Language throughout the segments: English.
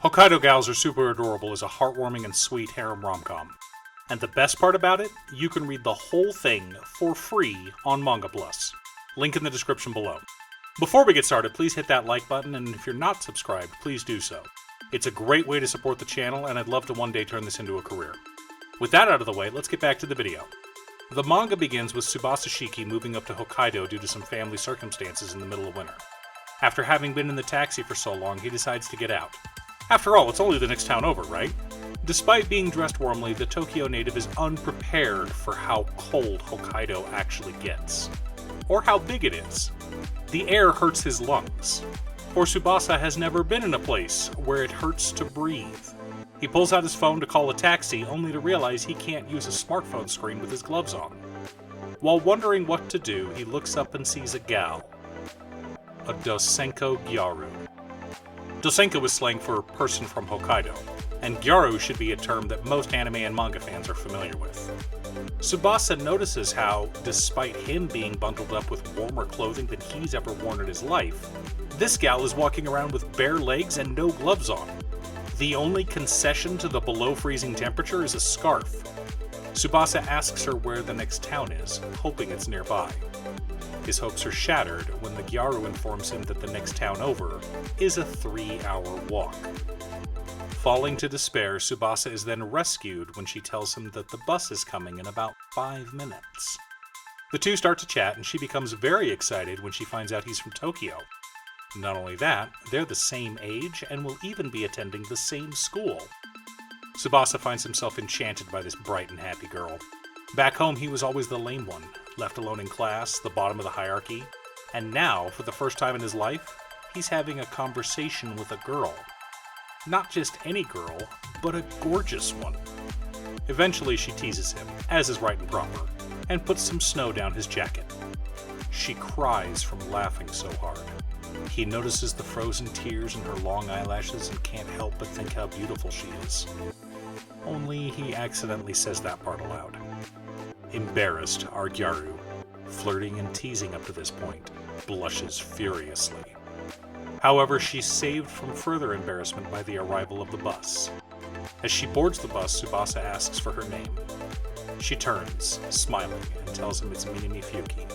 Hokkaido Gals are Super Adorable is a heartwarming and sweet harem romcom. And the best part about it, you can read the whole thing for free on Manga Plus. Link in the description below. Before we get started, please hit that like button, and if you're not subscribed, please do so. It's a great way to support the channel, and I'd love to one day turn this into a career. With that out of the way, let's get back to the video. The manga begins with Tsubasa Shiki moving up to Hokkaido due to some family circumstances in the middle of winter. After having been in the taxi for so long, he decides to get out. After all, it's only the next town over, right? Despite being dressed warmly, the Tokyo native is unprepared for how cold Hokkaido actually gets. Or how big it is. The air hurts his lungs. For Tsubasa has never been in a place where it hurts to breathe. He pulls out his phone to call a taxi, only to realize he can't use a smartphone screen with his gloves on. While wondering what to do, he looks up and sees a gal. A Dosenko Gyaru. Dosenko is slang for person from Hokkaido, and Gyaru should be a term that most anime and manga fans are familiar with. Tsubasa notices how, despite him being bundled up with warmer clothing than he's ever worn in his life, this gal is walking around with bare legs and no gloves on. The only concession to the below freezing temperature is a scarf. Tsubasa asks her where the next town is, hoping it's nearby. His hopes are shattered when the Gyaru informs him that the next town over is a 3-hour walk. Falling to despair, Tsubasa is then rescued when she tells him that the bus is coming in about 5 minutes. The two start to chat, and she becomes very excited when she finds out he's from Tokyo. Not only that, they're the same age and will even be attending the same school. Tsubasa finds himself enchanted by this bright and happy girl. Back home, he was always the lame one, left alone in class, the bottom of the hierarchy, and now, for the first time in his life, he's having a conversation with a girl. Not just any girl, but a gorgeous one. Eventually, she teases him, as is right and proper, and puts some snow down his jacket. She cries from laughing so hard. He notices the frozen tears in her long eyelashes and can't help but think how beautiful she is. Only he accidentally says that part aloud. Embarrassed, our Gyaru, flirting and teasing up to this point, blushes furiously. However, she's saved from further embarrassment by the arrival of the bus. As she boards the bus, Tsubasa asks for her name. She turns, smiling, and tells him it's Minami Fuki.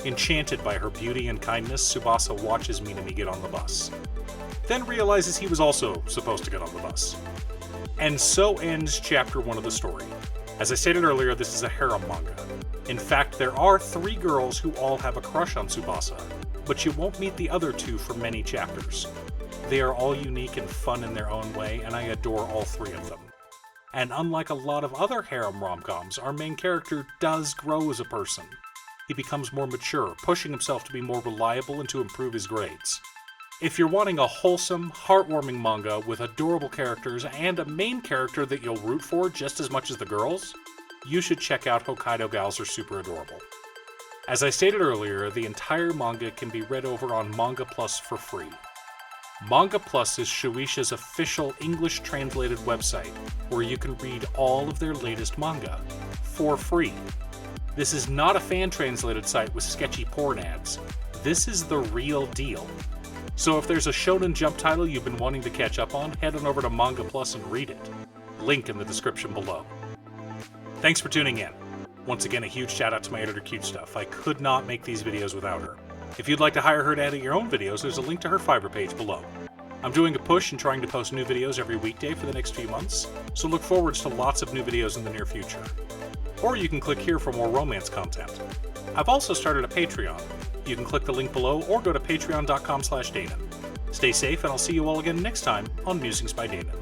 Enchanted by her beauty and kindness, Tsubasa watches Minami get on the bus. Then realizes he was also supposed to get on the bus. And so ends Chapter 1 of the story. As I stated earlier, this is a harem manga. In fact, there are 3 girls who all have a crush on Tsubasa, but you won't meet the other 2 for many chapters. They are all unique and fun in their own way, and I adore all 3 of them. And unlike a lot of other harem romcoms, our main character does grow as a person. He becomes more mature, pushing himself to be more reliable and to improve his grades. If you're wanting a wholesome, heartwarming manga with adorable characters and a main character that you'll root for just as much as the girls, you should check out Hokkaido Gals are Super Adorable. As I stated earlier, the entire manga can be read over on Manga Plus for free. Manga Plus is Shueisha's official English-translated website, where you can read all of their latest manga, for free. This is not a fan-translated site with sketchy porn ads. This is the real deal. So if there's a Shonen Jump title you've been wanting to catch up on, head on over to Manga Plus and read it. Link in the description below. Thanks for tuning in. Once again, a huge shout out to my editor Cute Stuff. I could not make these videos without her. If you'd like to hire her to edit your own videos, there's a link to her Fiverr page below. I'm doing a push and trying to post new videos every weekday for the next few months, so look forward to lots of new videos in the near future. Or you can click here for more romance content. I've also started a Patreon. You can click the link below or go to patreon.com/Danon. Stay safe, and I'll see you all again next time on Musings by Danon.